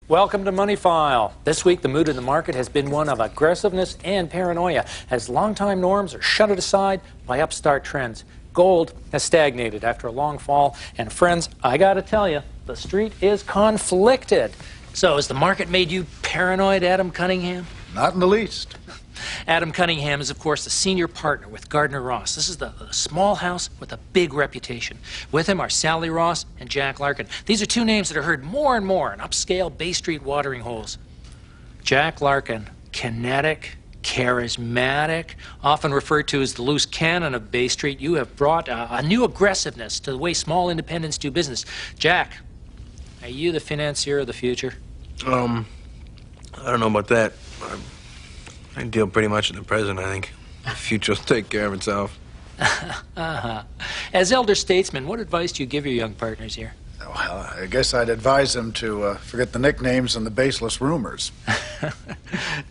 Welcome to Money File. This week, the mood in the market has been one of aggressiveness and paranoia as longtime norms are shunted aside by upstart trends. Gold has stagnated after a long fall, and friends, I gotta tell you, the street is conflicted. So, has the market made you paranoid, Adam Cunningham? Not in the least. Adam Cunningham is, of course, the senior partner with Gardner Ross. This is the small house with a big reputation. With him are Sally Ross and Jack Larkin. These are two names that are heard more and more in upscale Bay Street watering holes. Jack Larkin, kinetic, charismatic, often referred to as the loose cannon of Bay Street. You have brought a new aggressiveness to the way small independents do business. Jack, are you the financier of the future? I don't know about that. I deal pretty much in the present, I think. The future will take care of itself. As elder statesman, what advice do you give your young partners here? Well, I guess I'd advise them to forget the nicknames and the baseless rumors.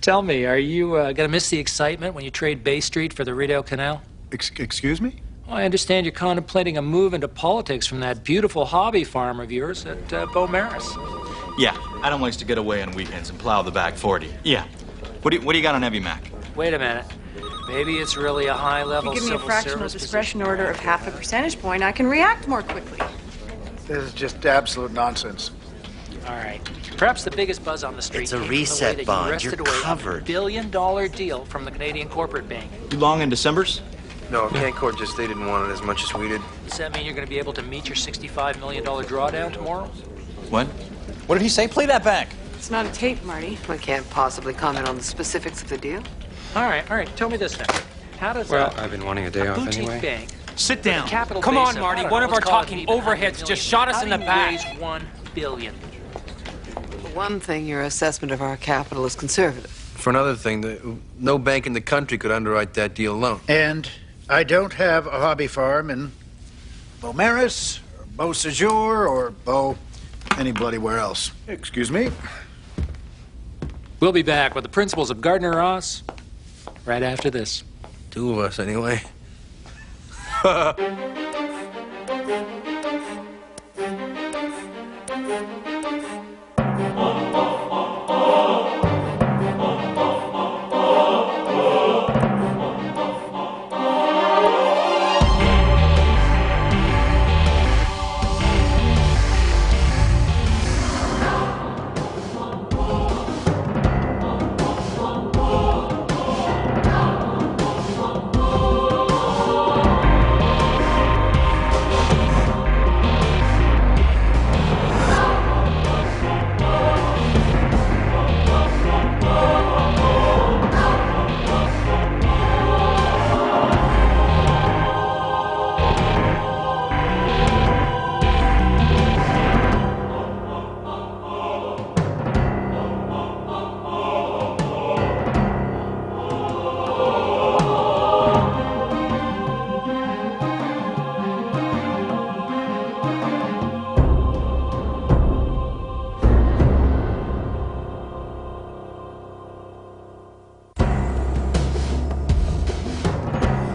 Tell me, are you going to miss the excitement when you trade Bay Street for the Rideau Canal? Excuse me? Well, I understand you're contemplating a move into politics from that beautiful hobby farm of yours at Beaumaris. Yeah, Adam likes to get away on weekends and plow the back 40. Yeah. What do you got on Heavy Mac? Wait a minute. Maybe it's really a high-level If you give me a civil fractional service discretion position. order of half a percentage point, I can react more quickly. This is just absolute nonsense. All right. Perhaps the biggest buzz on the street It's a came from the way reset that you bond. wrested You're away covered. $1 billion deal from the Canadian Corporate Bank. You long in Decembers? No, Canaccord just they didn't want it as much as we did. Does that mean you're going to be able to meet your $65 million drawdown tomorrow? What? What did he say? Play that back. It's not a tape, Marty. I can't possibly comment on the specifics of the deal. All right. Tell me this then. How does I've been wanting a day off boutique anyway. bank Sit down. capital Come base on, of, Marty, I don't one know, of our let's call it talking even $100 overheads just million. shot us How in do the you back. raise $1 billion? For one thing, your assessment of our capital is conservative. For another thing, no bank in the country could underwrite that deal alone. And I don't have a hobby farm in Beaumaris, or Beausejour, or Beau any bloody where else. Excuse me? We'll be back with the principals of Gardner Ross right after this. Two of us, anyway.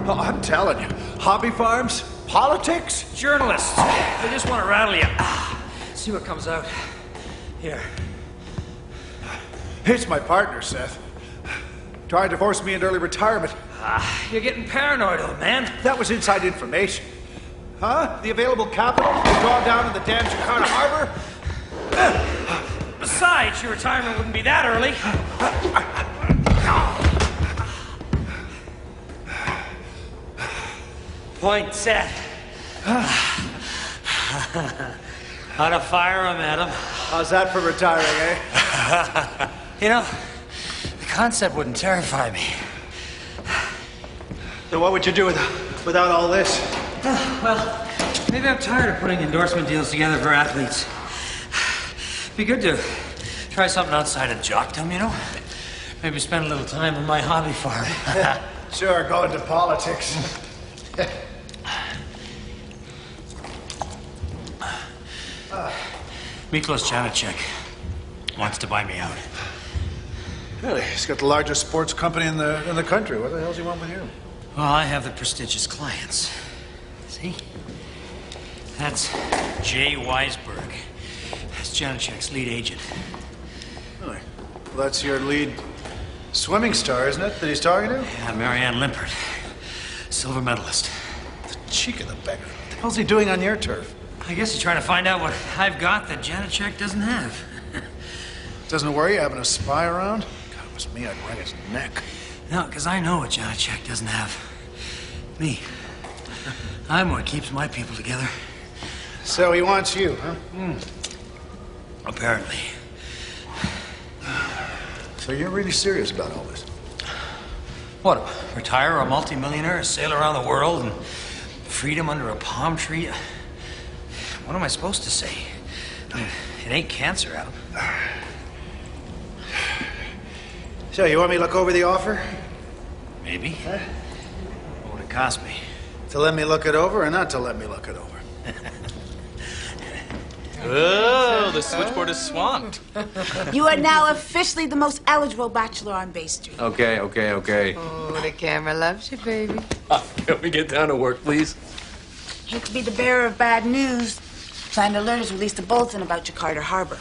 Oh, I'm telling you, hobby farms, politics. Journalists, they just want to rattle you. See what comes out. Here. It's my partner, Seth. Trying to force me into early retirement. You're getting paranoid, old man. That was inside information. Huh? The available capital to draw down in the damn Jakarta Harbor? Besides, your retirement wouldn't be that early. Point set. How to fire him, Adam. How's that for retiring, eh? You know, the concept wouldn't terrify me. So what would you do without all this? Well, maybe I'm tired of putting endorsement deals together for athletes. Be good to try something outside of jockdom, you know? Maybe spend a little time on my hobby farm. Sure, go into politics. Miklos Janacek wants to buy me out. Really? He's got the largest sports company in the country. What the hell's he want with you? Well, I have the prestigious clients. See? That's Jay Weisberg. That's Janacek's lead agent. Well, that's your lead swimming star, isn't it, that he's talking to? Yeah, Marianne Limpert, silver medalist. The cheek of the beggar. What the hell's he doing on your turf? I guess he's trying to find out what I've got that Janacek doesn't have. Doesn't it worry you having a spy around? God, if it was me, I'd wring his neck. No, because I know what Janacek doesn't have. Me. I'm what keeps my people together. So he wants you, huh? Apparently. So you're really serious about all this? What, retire a multimillionaire, sail around the world, and freedom under a palm tree? What am I supposed to say? I mean, it ain't cancer, Adam. So, you want me to look over the offer? Maybe. Huh? What would it cost me? To let me look it over or not to let me look it over? Oh, the switchboard is swamped. You are now officially the most eligible bachelor on Bay Street. Okay. Oh, the camera loves you, baby. Can we get down to work, please? Hate to be the bearer of bad news. Signed alerts released a bulletin about Jakarta Harbor.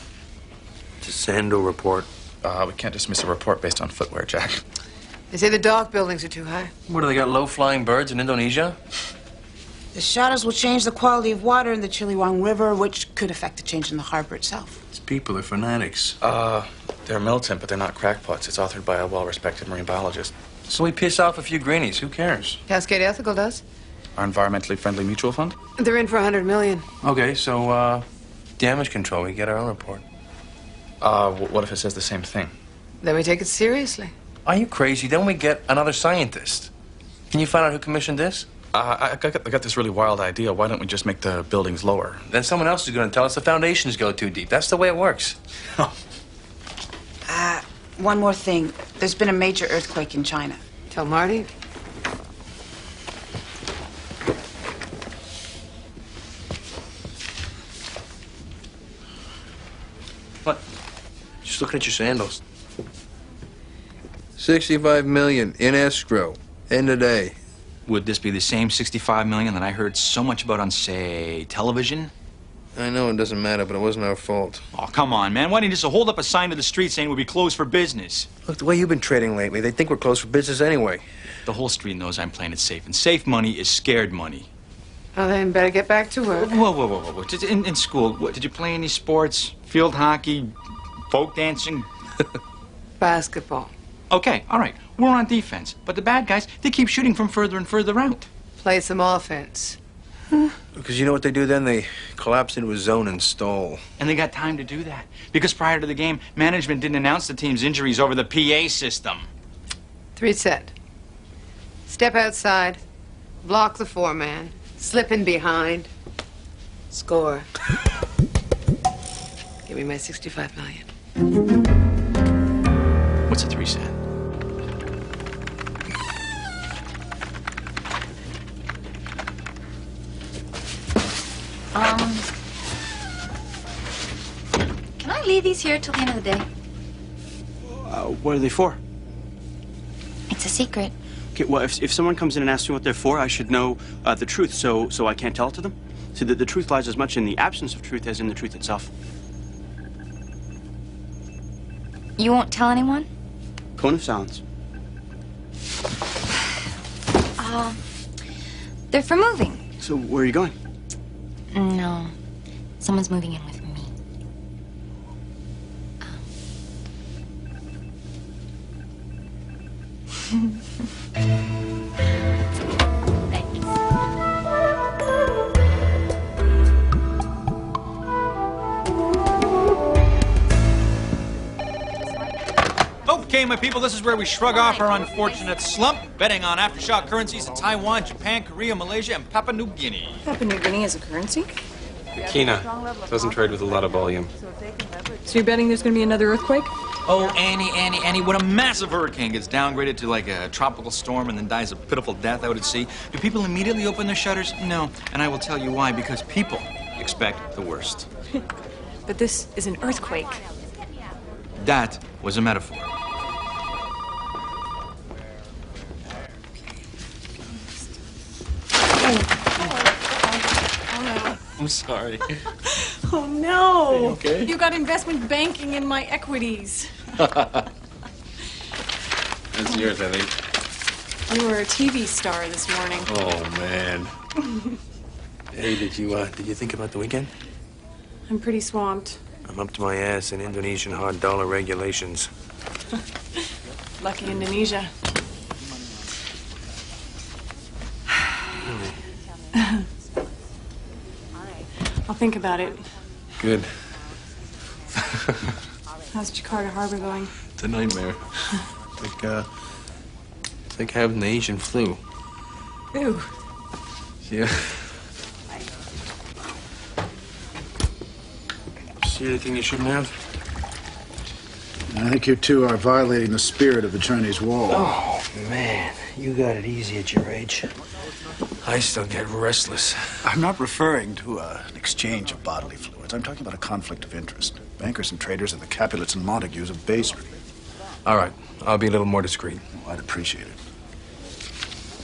It's a Sando report. We can't dismiss a report based on footwear, Jack. They say the dock buildings are too high. What, do they got low-flying birds in Indonesia? The shutters will change the quality of water in the Chiliwang River, which could affect the change in the harbor itself. These people are fanatics. They're militant, but they're not crackpots. It's authored by a well-respected marine biologist. So we piss off a few greenies. Who cares? Cascade Ethical does. Our environmentally friendly mutual fund? They're in for $100 million. Okay, so, damage control. We get our own report. What if it says the same thing? Then we take it seriously. Are you crazy? Then we get another scientist. Can you find out who commissioned this? I got this really wild idea. Why don't we just make the buildings lower? Then someone else is going to tell us the foundations go too deep. That's the way it works. One more thing. There's been a major earthquake in China. Tell Marty. What? Just looking at your sandals. 65 million in escrow. End of day. Would this be the same 65 million that I heard so much about on, say, television? I know it doesn't matter, but it wasn't our fault. Oh, come on, man. Why didn't you just hold up a sign to the street saying we'll be closed for business? Look, the way you've been trading lately, they think we're closed for business anyway. The whole street knows I'm playing it safe, and safe money is scared money. Well, then better get back to work. Whoa. In school, what, did you play any sports? Field hockey? Folk dancing? Basketball. Okay, all right. We're on defense. But the bad guys, they keep shooting from further and further out. Play some offense. Because you know what they do then? They collapse into a zone and stall. And they got time to do that. Because prior to the game, management didn't announce the team's injuries over the PA system. 3 set. Step outside. Block the 4-man. Slip in behind. Score. Give me my 65 million. What's a 3 set? Can I leave these here till the end of the day? What are they for? It's a secret. Okay, well, if someone comes in and asks me what they're for, I should know the truth, so I can't tell it to them. So that the truth lies as much in the absence of truth as in the truth itself. You won't tell anyone? Cone of silence. They're for moving. So where are you going? No. Someone's moving in with me. Okay, my people, this is where we shrug off our unfortunate slump, betting on aftershock currencies in Taiwan, Japan, Korea, Malaysia, and Papua New Guinea. Papua New Guinea is a currency? Kina doesn't trade with a lot of volume. So you're betting there's going to be another earthquake? Oh, Annie, when a massive hurricane gets downgraded to like a tropical storm and then dies a pitiful death out at sea, do people immediately open their shutters? No, and I will tell you why, because people expect the worst. But this is an earthquake. That was a metaphor. I'm sorry. Oh, no. Okay. You got investment banking in my equities. That's yours, I think. You were a TV star this morning. Oh, man. Hey, did you think about the weekend? I'm pretty swamped. I'm up to my ass in Indonesian hard dollar regulations. Lucky Indonesia. I'll think about it. Good. How's Jakarta Harbor going? It's a nightmare. It's like having the Asian flu. Ew. Yeah. See anything you shouldn't have? I think you two are violating the spirit of the Chinese Wall. Oh, man. You got it easy at your age. I still get restless. I'm not referring to an exchange of bodily fluids. I'm talking about a conflict of interest. Bankers and traders are the Capulets and Montagues of Bay Street. All right. I'll be a little more discreet. Oh, I'd appreciate it.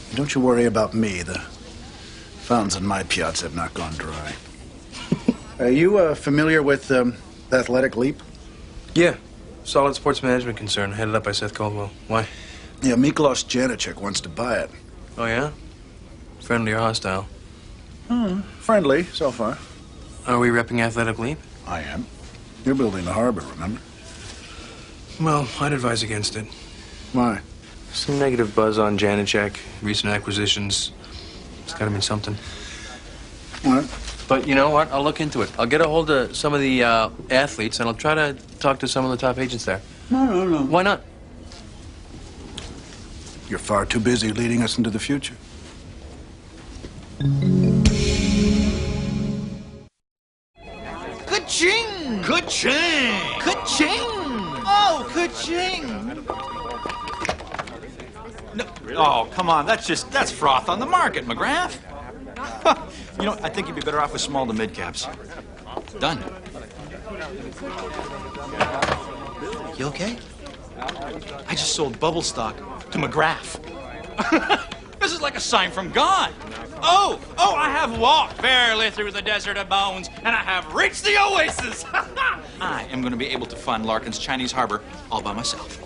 And don't you worry about me. The fountains in my piazza have not gone dry. Are you familiar with Athletic Leap? Yeah. Solid sports management concern, headed up by Seth Caldwell. Why? Yeah, Miklos Janicek wants to buy it. Oh, yeah? Friendly or hostile? Friendly, so far. Are we repping Athletic Leap? I am. You're building the harbor, remember? Well, I'd advise against it. Why? Some negative buzz on Janicek, recent acquisitions. It's gotta mean something. What? But you know what? I'll look into it. I'll get a hold of some of the athletes, and I'll try to talk to some of the top agents there. No. Why not? You're far too busy leading us into the future. Ka-ching! Ka-ching! Ka-ching! Oh, ka-ching! No, oh, come on. That's froth on the market, McGrath. You know, I think you'd be better off with small to mid caps. Done. You okay? I just sold bubble stock to McGrath. This is like a sign from God. Oh, I have walked fairly through the desert of bones, and I have reached the oasis. I am going to be able to fund Larkin's Chinese harbor all by myself.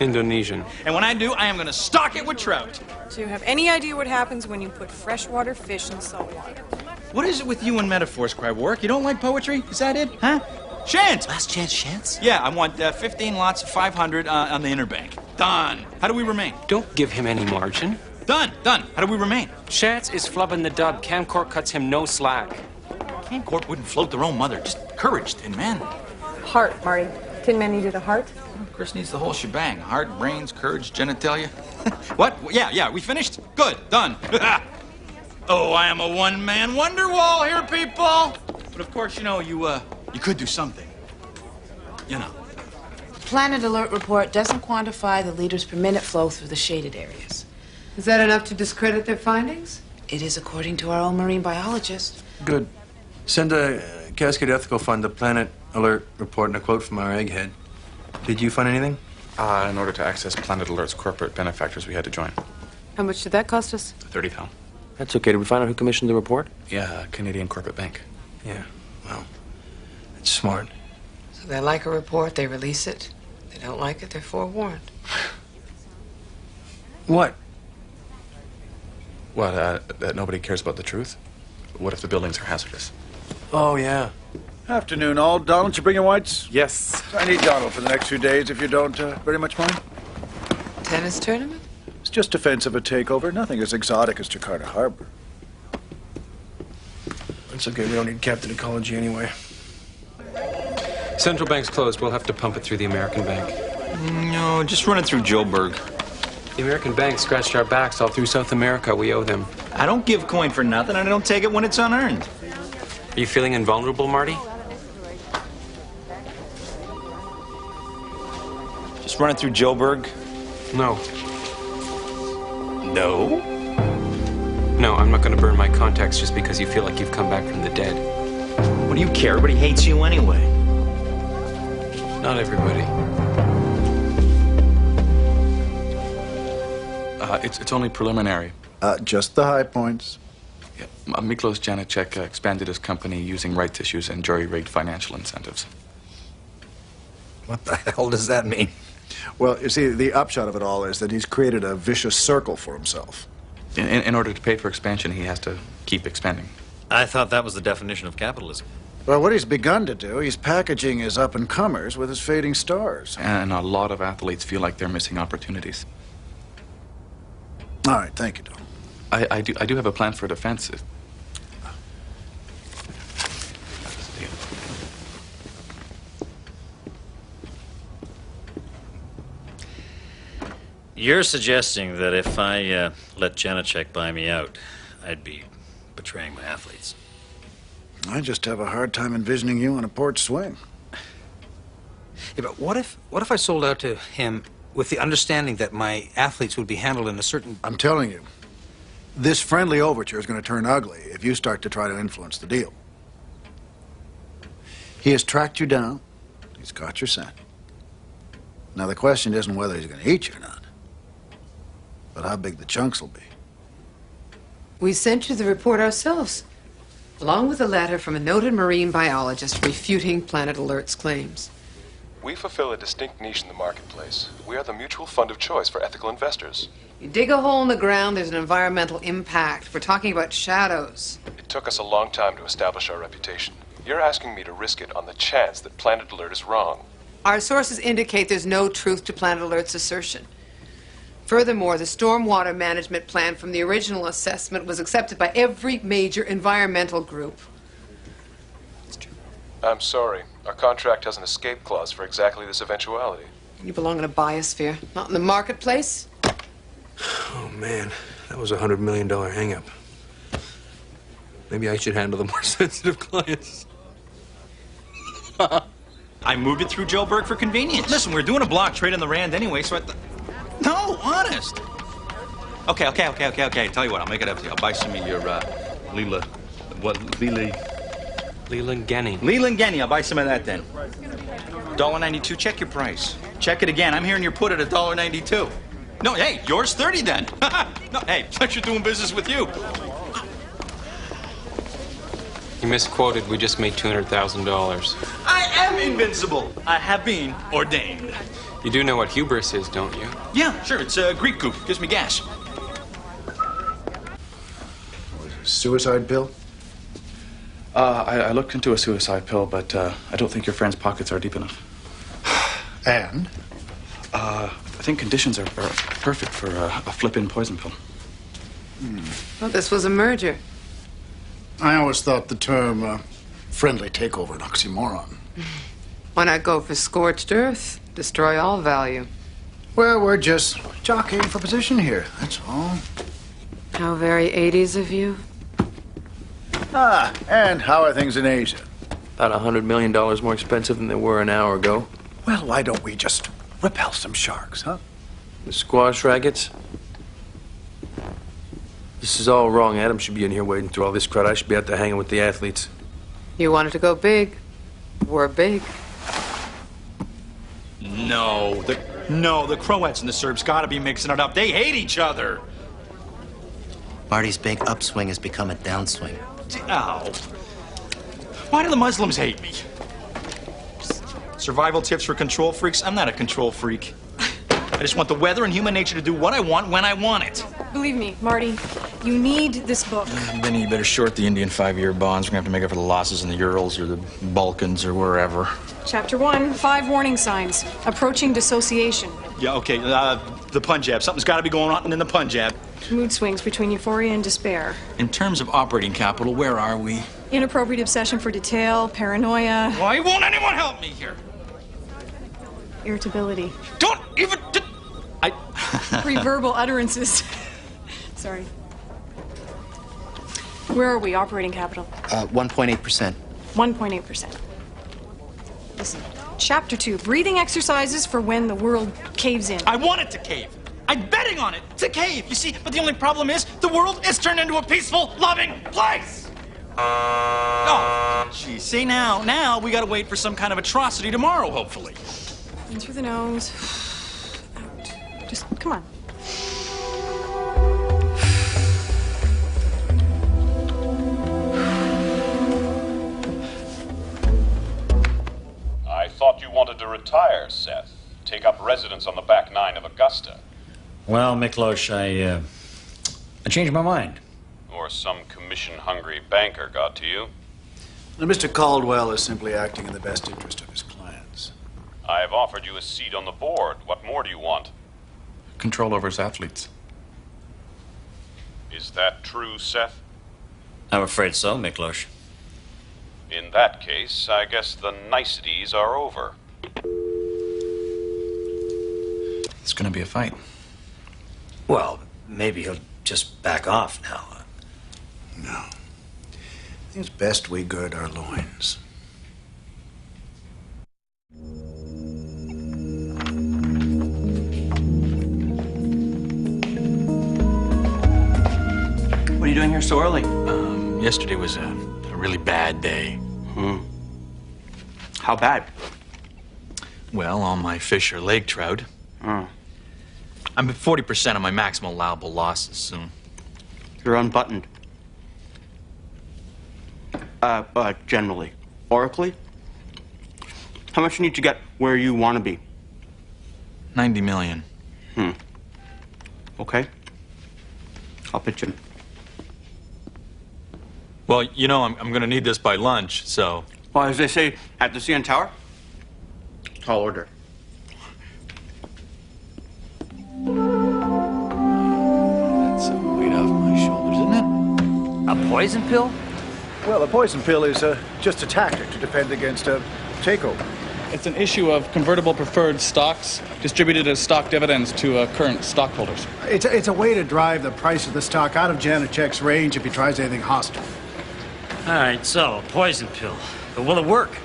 Indonesian. And when I do, I am going to stock it with trout. Do you have any idea what happens when you put freshwater fish in salt water? What is it with you and metaphors, Crabwork? You don't like poetry? Is that it? Huh? Chance! Last chance, chance? Yeah, I want 15 lots of 500 on the inner bank. Done. How do we remain? Don't give him any margin. Done. How do we remain? Chance is flubbing the dub. Camcorp cuts him no slack. Camcorp wouldn't float their own mother. Just courage, Tin Man. Heart, Marty. Tin Man needed a heart? Chris needs the whole shebang. Heart, brains, courage, genitalia. What? Yeah, we finished? Good. Done. Oh, I am a one-man wonder wall here, people. But of course, you know, you could do something. You know. Planet Alert report doesn't quantify the liters per minute flow through the shaded areas. Is that enough to discredit their findings? It is according to our own marine biologist. Good. Send a Cascade Ethical Fund a Planet Alert report and a quote from our egghead. Did you find anything? In order to access Planet Alert's corporate benefactors, we had to join. How much did that cost us? 30,000. That's okay. Did we find out who commissioned the report? Yeah, Canadian Corporate Bank. Yeah, well, it's smart. So they like a report, they release it. They don't like it, they're forewarned. What? What, that nobody cares about the truth? What if the buildings are hazardous? Oh, yeah. Afternoon, all. Donald, you bring your whites? Yes. I need Donald for the next few days, if you don't very much mind. Tennis tournament? It's just defense of a takeover. Nothing as exotic as Jakarta Harbor. It's okay. We don't need Captain Ecology anyway. Central Bank's closed. We'll have to pump it through the American Bank. No, just run it through Joburg. The American Bank scratched our backs all through South America. We owe them. I don't give coin for nothing, and I don't take it when it's unearned. Are you feeling invulnerable, Marty? Just run it through Joburg. No. No? No, I'm not going to burn my contacts just because you feel like you've come back from the dead. What do you care? Everybody hates you anyway. Not everybody. It's only preliminary. Just the high points. Yeah. Miklos Janicek expanded his company using rights issues and jury-rigged financial incentives. What the hell does that mean? Well, you see, the upshot of it all is that he's created a vicious circle for himself. In order to pay for expansion, he has to keep expanding. I thought that was the definition of capitalism. Well, what he's begun to do, he's packaging his up-and-comers with his fading stars. And a lot of athletes feel like they're missing opportunities. All right, thank you, Don. I do have a plan for defense. You're suggesting that if I let Janacek buy me out, I'd be betraying my athletes. I just have a hard time envisioning you on a porch swing. Yeah, but what if I sold out to him with the understanding that my athletes would be handled in a certain... I'm telling you, this friendly overture is going to turn ugly if you start to try to influence the deal. He has tracked you down. He's got your scent. Now, the question isn't whether he's going to eat you or not, but how big the chunks will be. We sent you the report ourselves, along with a letter from a noted marine biologist refuting Planet Alert's claims. We fulfill a distinct niche in the marketplace. We are the mutual fund of choice for ethical investors. You dig a hole in the ground, there's an environmental impact. We're talking about shadows. It took us a long time to establish our reputation. You're asking me to risk it on the chance that Planet Alert is wrong. Our sources indicate there's no truth to Planet Alert's assertion. Furthermore, the stormwater management plan from the original assessment was accepted by every major environmental group. I'm sorry. Our contract has an escape clause for exactly this eventuality. You belong in a biosphere, not in the marketplace. Oh, man. That was a $100 million hang-up. Maybe I should handle the more sensitive clients. I moved it through Joe Berg for convenience. Listen, we're doing a block trade on the Rand anyway, so No, honest. Okay. Tell you what, I'll make it up to you. I'll buy some of your, Leland Genny. Leland Genny, I'll buy some of that then. $1.92, check your price. Check it again. I'm hearing you're put at $1.92. No, hey, yours 30 then. No, hey, pleasure doing business with you. You misquoted. We just made $200,000. I am invincible. I have been ordained. You do know what hubris is, don't you? Yeah, sure. It's a Greek goop. Gives me gas. Suicide pill? I looked into a suicide pill, but I don't think your friend's pockets are deep enough. And? I think conditions are perfect for a flip-in poison pill. Well, this was a merger. I always thought the term friendly takeover an oxymoron. Why not go for scorched earth? Destroy all value. Well, we're just jockeying for position here, that's all. How very 80s of you. Ah, and how are things in Asia? About $100 million more expensive than they were an hour ago. Well, why don't we just repel some sharks, huh? The squash rackets? This is all wrong. Adam should be in here waiting through all this crowd. I should be out there hanging with the athletes. You wanted to go big. We're big. No, the Croats and the Serbs gotta be mixing it up. They hate each other. Marty's big upswing has become a downswing. Ow. Why do the Muslims hate me? Survival tips for control freaks? I'm not a control freak. I just want the weather and human nature to do what I want when I want it. Believe me, Marty, you need this book. Then you better short the Indian 5-year bonds. We're gonna have to make up for the losses in the Urals or the Balkans or wherever. Chapter 1, 5 warning signs. Approaching dissociation. Yeah, okay, the Punjab. Something's gotta be going on in the Punjab. Mood swings between euphoria and despair. In terms of operating capital, where are we? Inappropriate obsession for detail, paranoia. Why won't anyone help me here? Irritability. Don't even... Pre-verbal utterances. Sorry. Where are we, operating capital? 1.8%. 1.8%. Listen, Chapter 2, breathing exercises for when the world caves in. I want it to cave. I'm betting on it to cave, you see? But the only problem is the world is turned into a peaceful, loving place. Oh, gee, see now we gotta wait for some kind of atrocity tomorrow, hopefully. In through the nose, out. Just, come on. I thought you wanted wanted to retire, Seth. Take up residence on the back nine of Augusta. Well, Miklos, I changed my mind. Or some commission-hungry banker got to you. Now, Mr. Caldwell is simply acting in the best interest of his clients. I have offered you a seat on the board. What more do you want? Control over his athletes. Is that true, Seth? I'm afraid so, Miklos. In that case, I guess the niceties are over. It's gonna be a fight. Well, maybe he'll just back off now. No. I think it's best we gird our loins. What are you doing here so early? Yesterday was a really bad day. How bad? Well, all my fish are lake trout. I'm at 40% of my maximum allowable losses soon. You're unbuttoned. Generally. Oracally? How much you need to get where you want to be? 90 million. Okay. I'll pitch in. Well, you know, I'm going to need this by lunch, so... Well, as they say at the CN Tower, tall order. That's a weight off my shoulders, isn't it? A poison pill? Well, a poison pill is just a tactic to defend against a takeover. It's an issue of convertible preferred stocks distributed as stock dividends to current stockholders. It's a way to drive the price of the stock out of Janacek's range if he tries anything hostile. All right, so, poison pill. But will it work?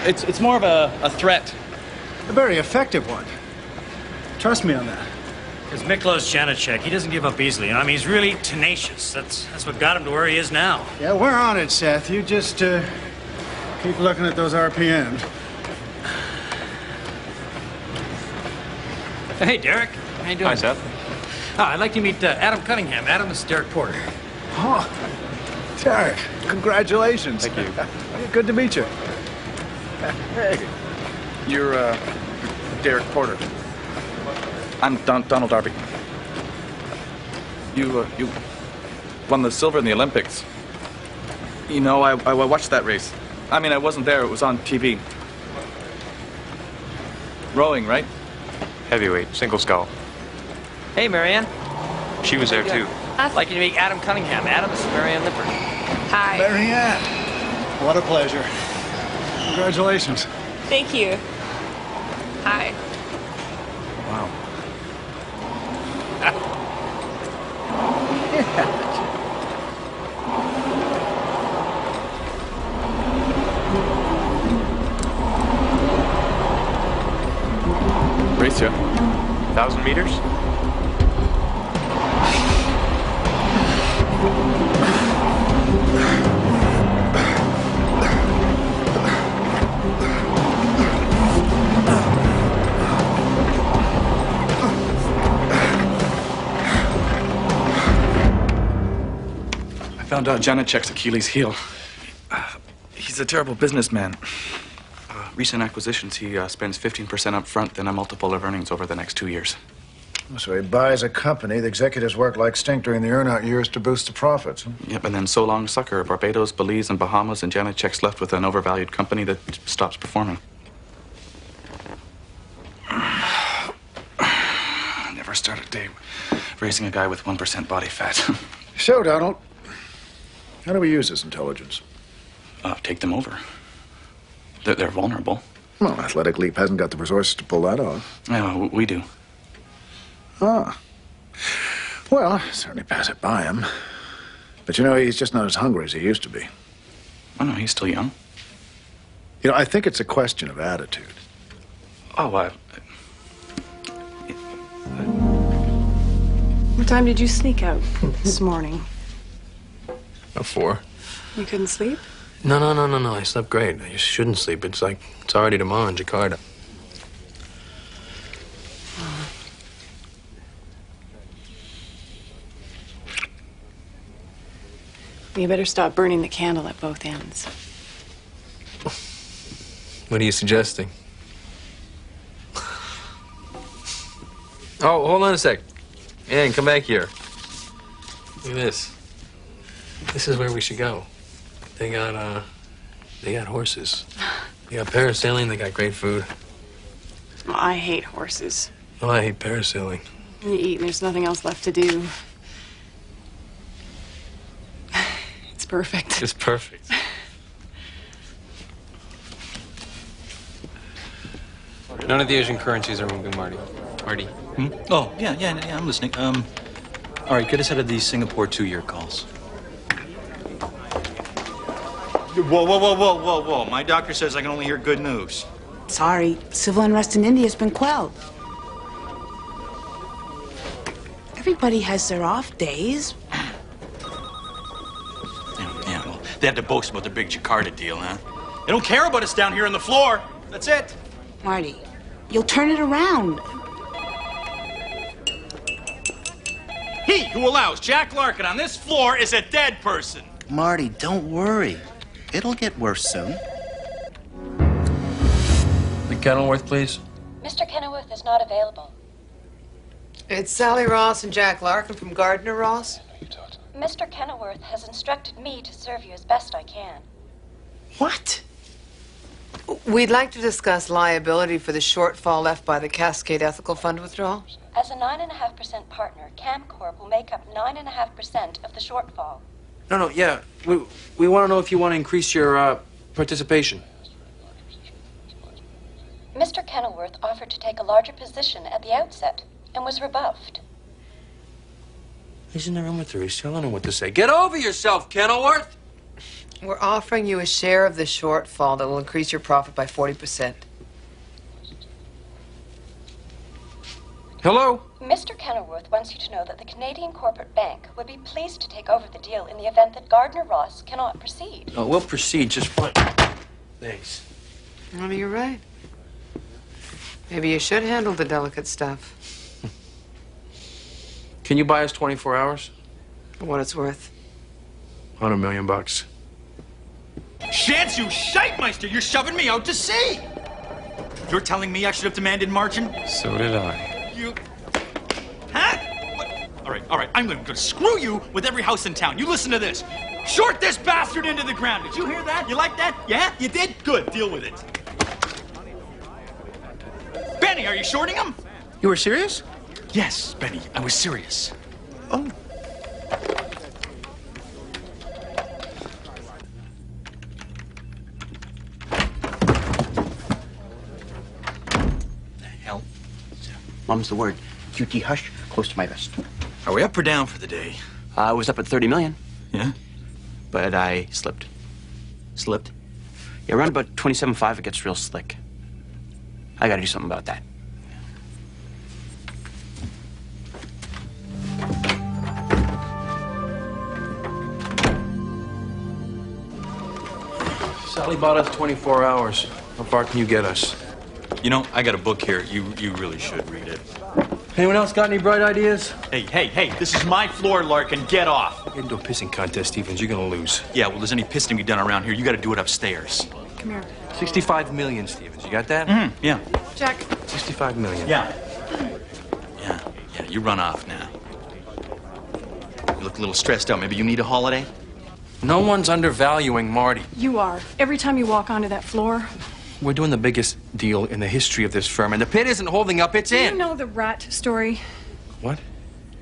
It's more of a threat. A very effective one. Trust me on that. Because Miklos Janacek, he doesn't give up easily. You know, I mean, he's really tenacious. That's what got him to where he is now. Yeah, we're on it, Seth. You just keep looking at those RPMs. Hey, Derek. How you doing? Hi, Seth. I'd like to meet Adam Cunningham. Adam is Derek Porter. Oh, Derek, congratulations. Thank you. Good to meet you. Hey. You're Derek Porter. I'm Donald Darby. You won the silver in the Olympics. You know, I watched that race. I mean, I wasn't there. It was on TV. Rowing, right? Heavyweight, single skull. Hey, Marianne. She was there too. I'd like you to meet Adam Cunningham. Adam, this is Marianne Lippert. Hi. Marianne, what a pleasure. Congratulations. Thank you. Hi. Wow. Race you. 1,000 meters? I found out Janacek's Achilles' heel. He's a terrible businessman. Recent acquisitions, he spends 15% up front, then a multiple of earnings over the next 2 years. So he buys a company. The executives work like stink during the earn-out years to boost the profits. Huh? Yep, and then so long sucker, Barbados, Belize, and Bahamas, and Janacek's left with an overvalued company that stops performing. Never start a day raising a guy with 1% body fat. So, Donald, how do we use this intelligence? Take them over. They're vulnerable. Well, Athletic Leap hasn't got the resources to pull that off. Yeah, we do. Ah. Well, certainly pass it by him. But you know, he's just not as hungry as he used to be. Oh, no, he's still young. You know, I think it's a question of attitude. Oh, What time did you sneak out this morning? About 4. You couldn't sleep? No. I slept great. I just shouldn't sleep. It's already tomorrow in Jakarta. You better stop burning the candle at both ends. What are you suggesting? Oh, hold on a sec. Ann, come back here. Look at this. This is where we should go. They got horses. They got parasailing, they got great food. Oh, I hate horses. Oh, I hate parasailing. You eat and there's nothing else left to do. It's perfect. It's perfect. None of the Asian currencies are moving, Marty. Marty. Oh, yeah, I'm listening. All right, get us out of these Singapore 2-year calls. Whoa. My doctor says I can only hear good news. Sorry, civil unrest in India has been quelled. Everybody has their off days. Yeah, well, they had to boast about the big Jakarta deal, huh? They don't care about us down here on the floor. That's it. Marty, you'll turn it around. He who allows Jack Larkin on this floor is a dead person. Marty, don't worry. It'll get worse soon. The Kenilworth, please. Mr. Kenilworth is not available. It's Sally Ross and Jack Larkin from Gardner Ross. Mr. Kenilworth has instructed me to serve you as best I can. What? We'd like to discuss liability for the shortfall left by the Cascade Ethical Fund withdrawal. As a 9.5% partner, CamCorp will make up 9.5% of the shortfall. No, yeah. We want to know if you want to increase your participation. Mr. Kenilworth offered to take a larger position at the outset and was rebuffed. He's in the room with her. He's telling her what to say. Get over yourself, Kenilworth! We're offering you a share of the shortfall that will increase your profit by 40%. Hello? Mr. Kenilworth wants you to know that the Canadian Corporate Bank would be pleased to take over the deal in the event that Gardner Ross cannot proceed. Oh, we'll proceed just fine. Thanks. Well, you're right. Maybe you should handle the delicate stuff. Can you buy us 24 hours? For what it's worth. $100 million. Shans, you shitmeister! You're shoving me out to sea! You're telling me I should have demanded margin? So did I. You... Huh? What? All right. I'm gonna screw you with every house in town. You listen to this. Short this bastard into the ground. Did you hear that? You like that? Yeah? You did? Good. Deal with it. Benny, are you shorting him? You were serious? Yes, Benny. I was serious. Oh. Hell. Mum's the word. QT hush, close to my vest. Are we up or down for the day? I was up at 30 million. Yeah? But I slipped. Slipped? Yeah, around about 27.5 it gets real slick. I gotta do something about that. Sally bought us 24 hours. How far can you get us? You know, I got a book here. You really should read it. Anyone else got any bright ideas? Hey, this is my floor, Larkin. Get off. Get into a pissing contest, Stevens. You're gonna lose. Yeah, well, there's any pissing to be done around here. You gotta do it upstairs. Come here. 65 million, Stevens. You got that? Mm-hmm. Yeah. Jack. 65 million. Yeah, you run off now. You look a little stressed out. Maybe you need a holiday? No one's undervaluing Marty. You are. Every time you walk onto that floor. We're doing the biggest deal in the history of this firm, and the pit isn't holding up, it's Do in. you know the rat story? What?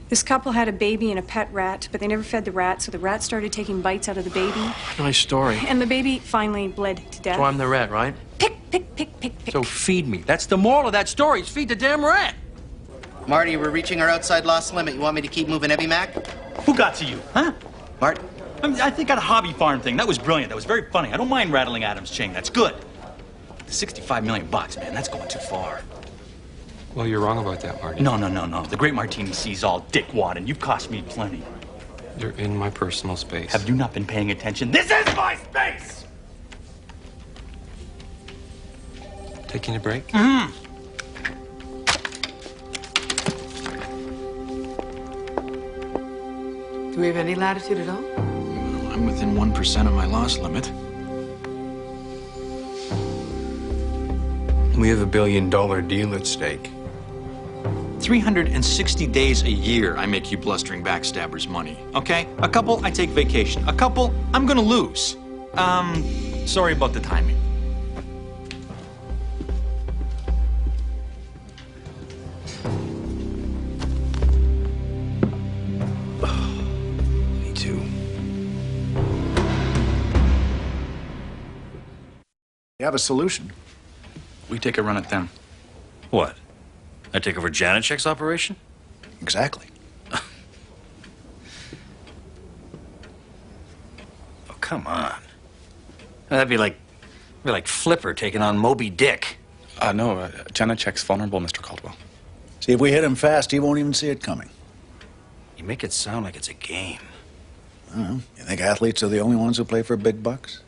This couple had a baby and a pet rat, but they never fed the rat, so the rat started taking bites out of the baby. Nice story. And the baby finally bled to death. So I'm the rat, right? Pick. So feed me. That's the moral of that story. Is feed the damn rat. Marty, we're reaching our outside loss limit. You want me to keep moving heavy, Mac? Who got to you, huh? Marty? I think that hobby farm thing, that was brilliant. That was very funny. I don't mind rattling Adam's chain. That's good. The 65 million bucks, man, that's going too far. Well, you're wrong about that, Marty. No. The great Martini sees all dickwad, and you've cost me plenty. You're in my personal space. Have you not been paying attention? This is my space! Taking a break? Mm-hmm. Do we have any latitude at all? Well, I'm within 1% of my loss limit. We have $1 billion deal at stake. 360 days a year, I make you blustering backstabbers money, okay? A couple, I take vacation. A couple, I'm gonna lose. Sorry about the timing. Me too. You have a solution. We take a run at them. What? I take over Janacek's operation? Exactly. Oh, come on. That'd be like Flipper taking on Moby Dick. No, Janacek's vulnerable, Mr. Caldwell. See, if we hit him fast, he won't even see it coming. You make it sound like it's a game. I don't know. You think athletes are the only ones who play for big bucks?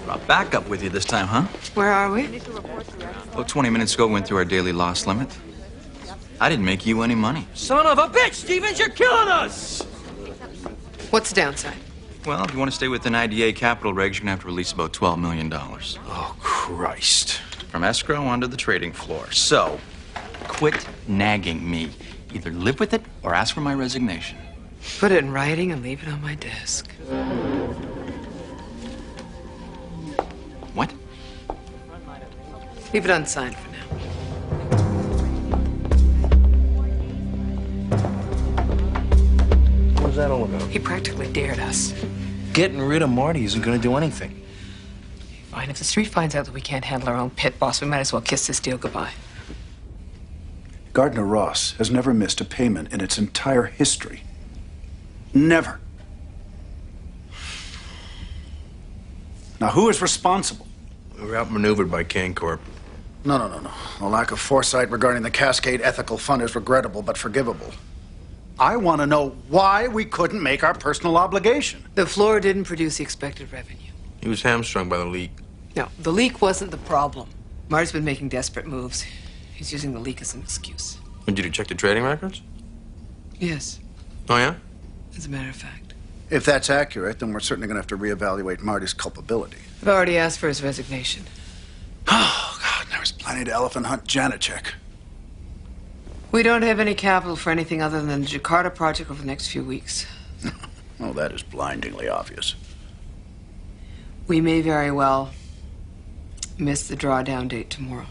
Brought backup with you this time, huh? Where are we? About 20 minutes ago, we went through our daily loss limit. I didn't make you any money. Son of a bitch, Stevens, you're killing us! What's the downside? Well, if you want to stay within IDA capital regs, you're gonna have to release about $12 million. Oh, Christ. From escrow onto the trading floor. So, quit nagging me. Either live with it or ask for my resignation. Put it in writing and leave it on my desk. What? Leave it unsigned for now. What's that all about? He practically dared us. Getting rid of Marty isn't going to do anything. Fine, if the street finds out that we can't handle our own pit boss, we might as well kiss this deal goodbye. Gardner Ross has never missed a payment in its entire history. Never. Now, who is responsible? We were outmaneuvered by Cancorp. No. A lack of foresight regarding the Cascade Ethical Fund is regrettable but forgivable. I want to know why we couldn't make our personal obligation. The floor didn't produce the expected revenue. He was hamstrung by the leak. No, the leak wasn't the problem. Marty's been making desperate moves. He's using the leak as an excuse. Did you check the trading records? Yes, Oh, yeah? as a matter of fact. If that's accurate, then we're certainly going to have to reevaluate Marty's culpability. I've already asked for his resignation. Oh, God, there was plenty to elephant hunt Janacek. We don't have any capital for anything other than the Jakarta project over the next few weeks. Oh, that is blindingly obvious. We may very well miss the drawdown date tomorrow.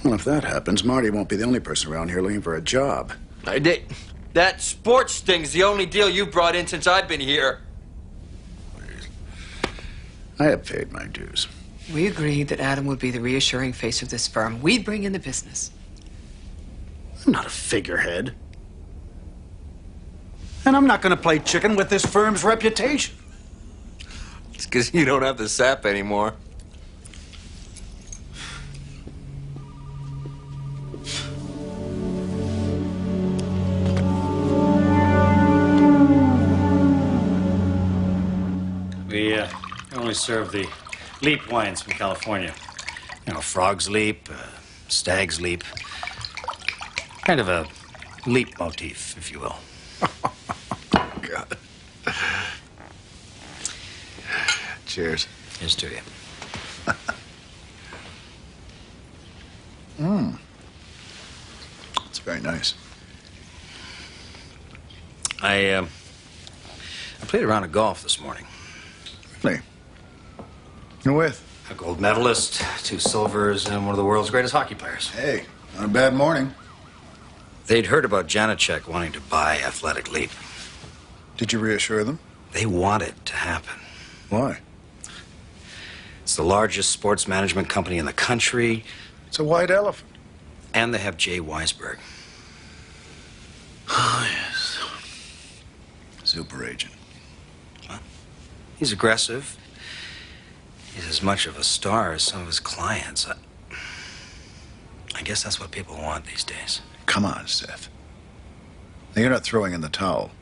Well, if that happens, Marty won't be the only person around here looking for a job. That sports thing's the only deal you brought in since I've been here. I have paid my dues. We agreed that Adam would be the reassuring face of this firm. We'd bring in the business. I'm not a figurehead. And I'm not going to play chicken with this firm's reputation. It's because you don't have the sap anymore. We only serve the leap wines from California. You know, Frog's Leap, Stag's Leap. Kind of a leap motif, if you will. God. Cheers. Here's to you. It's very nice. I played a round of golf this morning. Really? You're with? A gold medalist, 2 silvers, and one of the world's greatest hockey players. Hey, not a bad morning. They'd heard about Janacek wanting to buy Athletic Leap. Did you reassure them? They want it to happen. Why? It's the largest sports management company in the country. It's a white elephant. And they have Jay Weisberg. Oh, yes. Super agent. Well, he's aggressive. He's as much of a star as some of his clients. I guess that's what people want these days. Come on, Seth. Now, you're not throwing in the towel.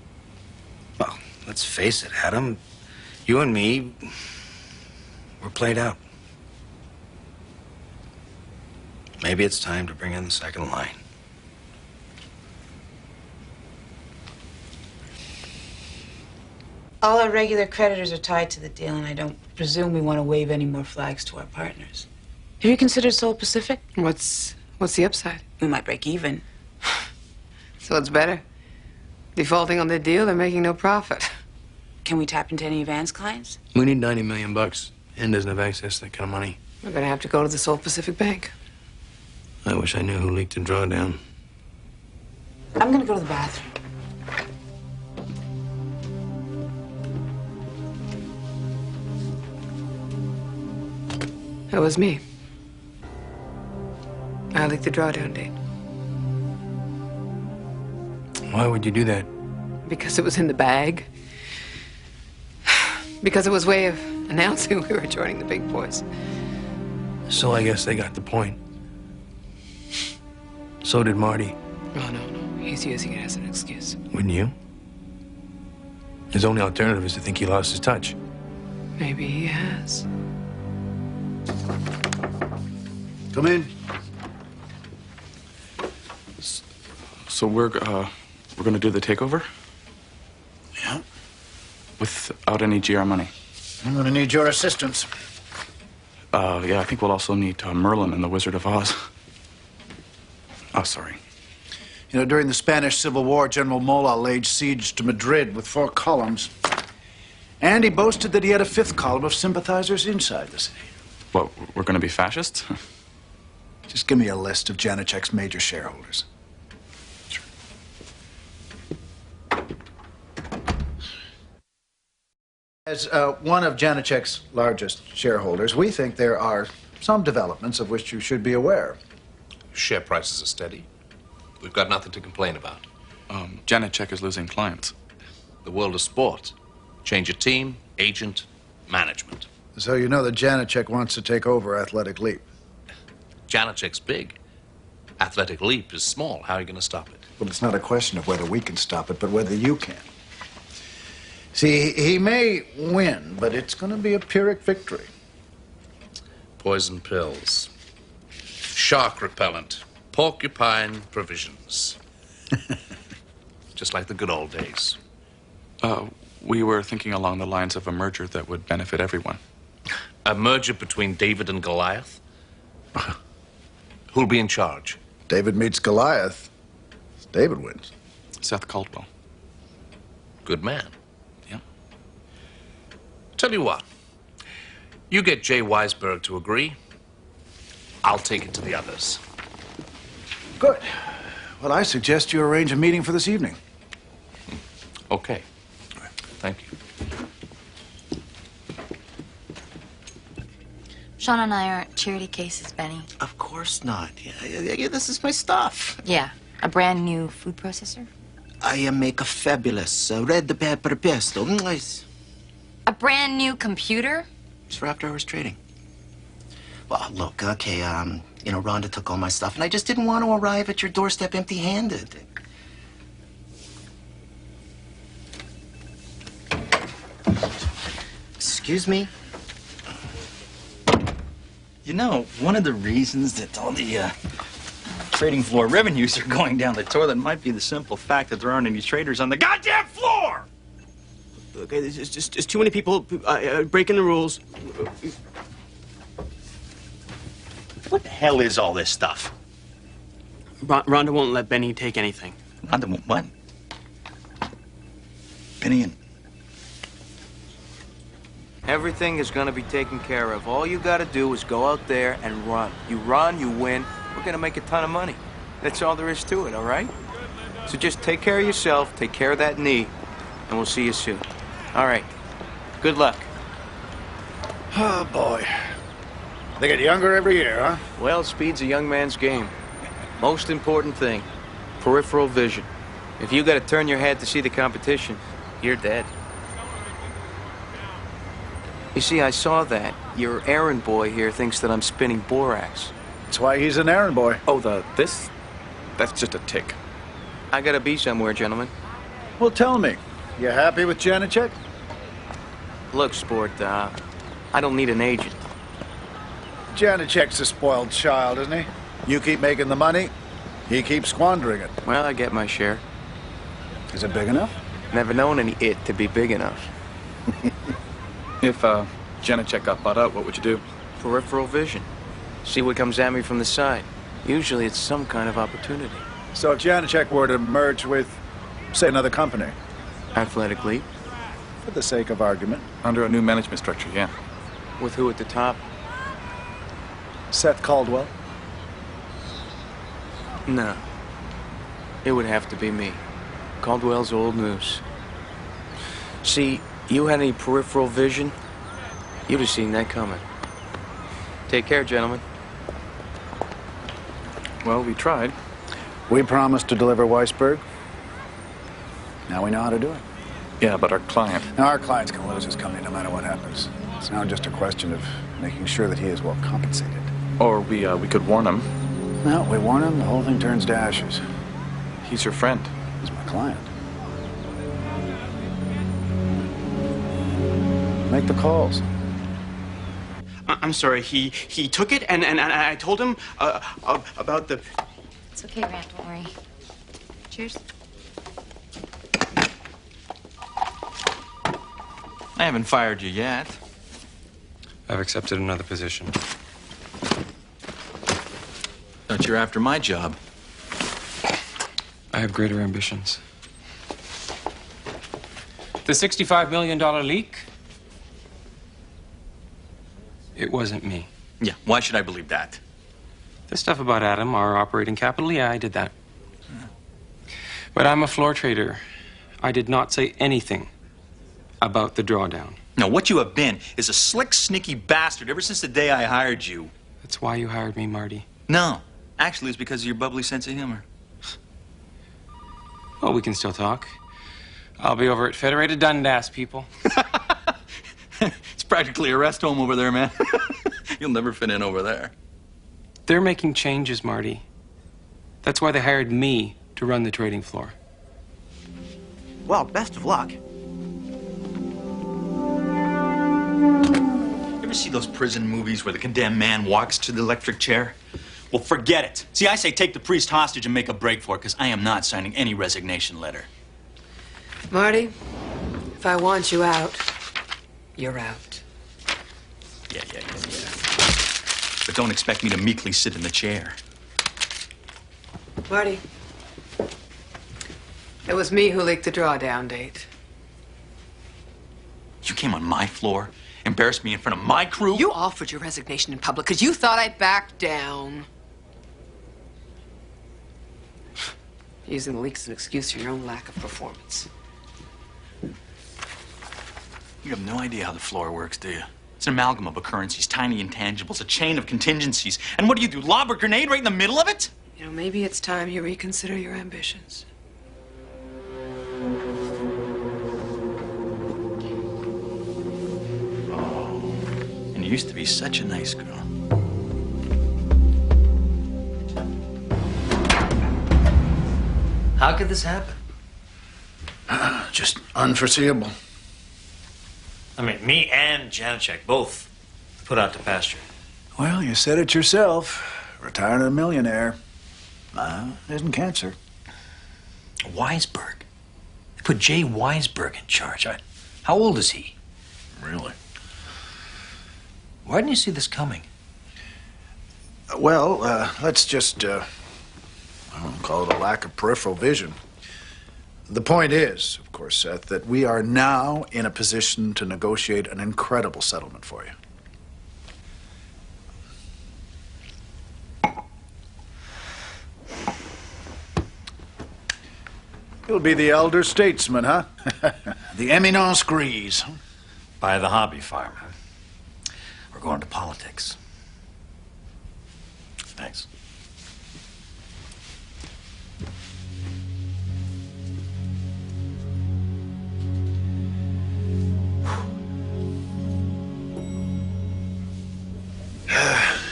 Well, let's face it, Adam. You and me, we're played out. Maybe it's time to bring in the second line. All our regular creditors are tied to the deal, and I don't presume we want to wave any more flags to our partners. Have you considered Seoul Pacific? What's the upside? We might break even. So it's better. Defaulting on the deal, they're making no profit. Can we tap into any of Ann's clients? We need $90 million. Ann doesn't have access to that kind of money. We're gonna have to go to the Seoul Pacific Bank. I wish I knew who leaked the drawdown. I'm gonna go to the bathroom. That was me. I leaked the drawdown date. Why would you do that? Because it was in the bag. Because it was a way of announcing we were joining the big boys. So I guess they got the point. So did Marty. Oh, no. He's using it as an excuse. Wouldn't you? His only alternative is to think he lost his touch. Maybe he has. Come in. So we're gonna do the takeover? Yeah. Without any GR money? I'm gonna need your assistance. Yeah, I think we'll also need Merlin and the Wizard of Oz. Oh, sorry. You know, during the Spanish Civil War, General Mola laid siege to Madrid with 4 columns. And he boasted that he had a 5th column of sympathizers inside the city. What, we're gonna be fascists? Just give me a list of Janacek's major shareholders. As one of Janacek's largest shareholders, we think there are some developments of which you should be aware. Share prices are steady. We've got nothing to complain about. Janacek is losing clients. The world of sport. Change of team, agent, management. So you know that Janacek wants to take over Athletic Leap. Janacek's big. Athletic Leap is small. How are you going to stop it? Well, it's not a question of whether we can stop it, but whether you can. See, he may win, but it's going to be a Pyrrhic victory. Poison pills. Shark repellent. Porcupine provisions. Just like the good old days. We were thinking along the lines of a merger that would benefit everyone. A merger between David and Goliath? Who'll be in charge? David meets Goliath. David wins. Seth Caldwell. Good man. Yeah. Tell you what. You get Jay Weisberg to agree. I'll take it to the others. Good. Well, I suggest you arrange a meeting for this evening. Okay. Thank you. Sean and I aren't charity cases, Benny. Of course not. Yeah, this is my stuff. Yeah, a brand new food processor. I make a fabulous red pepper pesto. Nice. A brand new computer? It's for after hours trading. Well, look, okay, you know, Rhonda took all my stuff, and I just didn't want to arrive at your doorstep empty-handed. Excuse me? You know, one of the reasons that all the trading floor revenues are going down the toilet might be the simple fact that there aren't any traders on the goddamn floor! Okay, there's just too many people breaking the rules. What the hell is all this stuff? Rhonda won't let Benny take anything. Rhonda won't what? Benny and... Everything is going to be taken care of. All you got to do is go out there and run. You run, you win. We're going to make a ton of money. That's all there is to it, all right? So just take care of yourself, take care of that knee, and we'll see you soon. All right. Good luck. Oh, boy. They get younger every year, huh? Well, speed's a young man's game. Most important thing, peripheral vision. If you got to turn your head to see the competition, you're dead. You see, I saw that. Your errand boy here thinks that I'm spinning borax. That's why he's an errand boy. Oh, that's just a tick. I gotta be somewhere, gentlemen. Well, tell me, you happy with Janacek? Look, sport, I don't need an agent. Janacek's a spoiled child, isn't he? You keep making the money, he keeps squandering it. Well, I get my share. Is it big enough? Never known any it to be big enough. If Janacek got bought out, what would you do? Peripheral vision. See what comes at me from the side. Usually it's some kind of opportunity. So if Janacek were to merge with, say, another company? Athletic Leap. For the sake of argument. Under a new management structure, yeah. With who at the top? Seth Caldwell? No. It would have to be me. Caldwell's old news. See, you had any peripheral vision, you'd have seen that coming. Take care, gentlemen. Well, we tried. We promised to deliver Weisberg. Now we know how to do it. Yeah, but our client... Now, our client's going to lose his company no matter what happens. It's now just a question of making sure that he is well compensated. Or we could warn him. No, we warn him, the whole thing turns to ashes. He's your friend. He's my client. Make the calls. I'm sorry, he took it and I told him about the... It's okay, Rand, don't worry. Cheers. I haven't fired you yet. I've accepted another position. Thought you're after my job. I have greater ambitions. The $65 million leak? It wasn't me. Yeah, why should I believe that? The stuff about Adam, our operating capital, yeah, I did that. But I'm a floor trader. I did not say anything about the drawdown. No, what you have been is a slick, sneaky bastard ever since the day I hired you. That's why you hired me, Marty. No, actually, it's because of your bubbly sense of humor. Well, we can still talk. I'll be over at Federated Dundas, people. It's practically a rest home over there, man. You'll never fit in over there. They're making changes, Marty. That's why they hired me to run the trading floor. Well, best of luck. You ever see those prison movies where the condemned man walks to the electric chair? Well, forget it. See, I say take the priest hostage and make a break for it, because I am not signing any resignation letter. Marty, if I want you out, you're out. Yeah. But don't expect me to meekly sit in the chair. Marty, it was me who leaked the drawdown date. You came on my floor, embarrassed me in front of my crew? You offered your resignation in public because you thought I'd back down. Using the leak as an excuse for your own lack of performance. You have no idea how the floor works, do you? It's an amalgam of occurrences, tiny intangibles, a chain of contingencies. And what do? Lob a grenade right in the middle of it? You know, maybe it's time you reconsider your ambitions. Oh, and you used to be such a nice girl. How could this happen? Just unforeseeable. I mean, me and Janacek both put out to pasture. Well, you said it yourself. Retiring a millionaire isn't cancer. Weisberg. They put Jay Weisberg in charge. How old is he? Really? Why didn't you see this coming? Well, let's just, I don't call it a lack of peripheral vision. The point is, of course, Seth, that we are now in a position to negotiate an incredible settlement for you. You'll be the elder statesman, huh? The eminence grise. Buy the hobby farm, huh? We're going to politics. Thanks.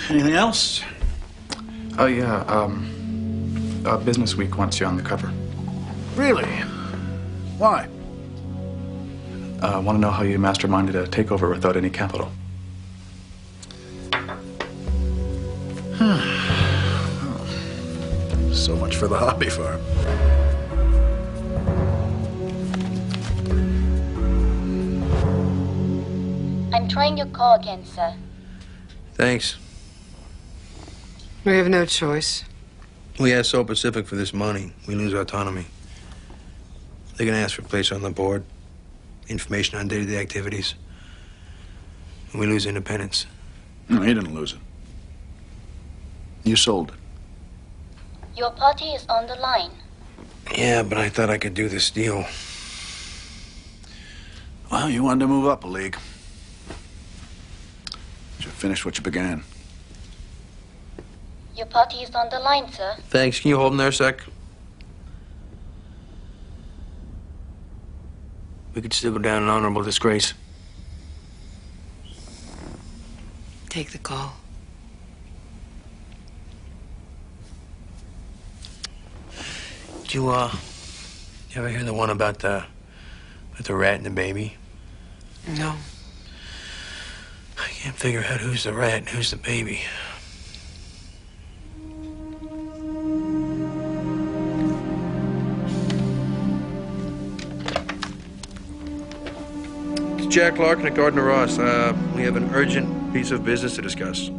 Anything else? Oh, yeah, Business Week wants you on the cover. Really? Why? Want to know how you masterminded a takeover without any capital. So much for the hobby farm. I'm trying your call again, sir. Thanks. We have no choice. We asked Seoul Pacific for this money. We lose autonomy. They're gonna ask for a place on the board, information on day-to-day activities. And we lose independence. No, you didn't lose it. You sold it. Your party is on the line. Yeah, but I thought I could do this deal. Well, you wanted to move up a league. You finish what you began. Your party is on the line, sir. Thanks. Can you hold him there a sec? We could still go down in honorable disgrace. Take the call. Did you ever hear the one about the rat and the baby? No. I can't figure out who's the rat and who's the baby. It's Jack Larkin at Gardner Ross. We have an urgent piece of business to discuss.